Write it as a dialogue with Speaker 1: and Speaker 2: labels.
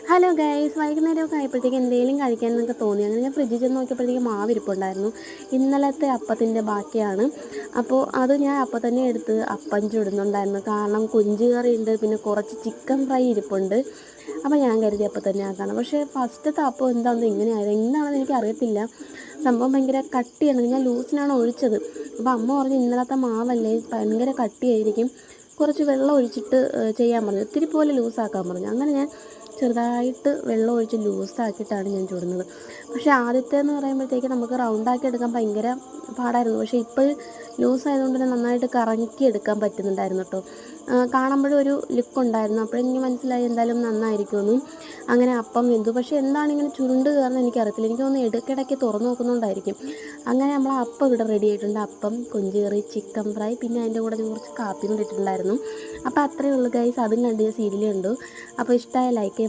Speaker 1: Hello guys, വൈകുന്നേരമൊക്കെ ആയപ്പോഴത്തേക്ക് എന്തെങ്കിലും കഴിക്കാൻ എന്നൊക്കെ തോന്നി. അങ്ങനെ ഞാൻ ഫ്രിഡ്ജിൽ ചെന്ന് നോക്കിയപ്പോഴത്തേക്ക് മാവ് ഇരിപ്പുണ്ടായിരുന്നു. ഇന്നലത്തെ അപ്പത്തിൻ്റെ ബാക്കിയാണ്. അപ്പോൾ അത് ഞാൻ അപ്പം തന്നെ എടുത്ത് അപ്പം ചുടുന്നുണ്ടായിരുന്നു. കാരണം കൊഞ്ച് കറി ഉണ്ട്, പിന്നെ കുറച്ച് ചിക്കൻ ഫ്രൈ ഇരിപ്പുണ്ട്. അപ്പോൾ ഞാൻ കരുതി അപ്പം തന്നെ ആക്കാണ്. പക്ഷേ ഫസ്റ്റത്തെ അപ്പം എന്താണെന്ന് ഇങ്ങനെയായത്, എന്താണെന്ന് എനിക്ക് അറിയത്തില്ല. സംഭവം ഭയങ്കര കട്ടിയാണ്. ഞാൻ ലൂസിനാണ് ഒഴിച്ചത്. അപ്പോൾ അമ്മ പറഞ്ഞു ഇന്നലത്തെ മാവല്ലേ, ഭയങ്കര കട്ടിയായിരിക്കും, കുറച്ച് വെള്ളം ഒഴിച്ചിട്ട് ചെയ്യാൻ പറഞ്ഞു. ഒത്തിരി പോലെ ലൂസാക്കാൻ പറഞ്ഞു. അങ്ങനെ ഞാൻ ചെറുതായിട്ട് വെള്ളം ഒഴിച്ച് ലൂസാക്കിയിട്ടാണ് ഞാൻ ചുടുന്നത്. പക്ഷേ ആദ്യത്തേന്ന് പറയുമ്പോഴത്തേക്ക് നമുക്ക് റൗണ്ടാക്കി എടുക്കാൻ ഭയങ്കര പാടായിരുന്നു. പക്ഷേ ഇപ്പോൾ ലൂസായതുകൊണ്ട് തന്നെ നന്നായിട്ട് കറക്കി എടുക്കാൻ പറ്റുന്നുണ്ടായിരുന്നു കേട്ടോ. കാണുമ്പോഴും ഒരു ലുക്കുണ്ടായിരുന്നു. അപ്പോഴെനിക്ക് മനസ്സിലായി എന്തായാലും നന്നായിരിക്കുമെന്ന്. അങ്ങനെ അപ്പം വെന്തു. പക്ഷേ എന്താണ് ഇങ്ങനെ ചുരുണ്ട് കയറുന്നത് എനിക്കറിയത്തില്ല. എനിക്ക് തോന്നുന്നു ഇടയ്ക്കിടയ്ക്ക് തുറന്നു നോക്കുന്നുണ്ടായിരിക്കും. അങ്ങനെ നമ്മൾ അപ്പം ഇവിടെ റെഡി ആയിട്ടുണ്ട്. അപ്പം, കൊഞ്ച് കറി, ചിക്കൻ ഫ്രൈ, പിന്നെ അതിൻ്റെ കൂടെ കുറച്ച് കാപ്പി കൂടി ഇട്ടിട്ടുണ്ടായിരുന്നു. അപ്പോൾ അത്രയേ ഉള്ളൂ ഗൈസ്. അതും കണ്ട് ഞാൻ സീരിയൽ കണ്ടു. അപ്പോൾ ഇഷ്ടമായ ലൈക്ക്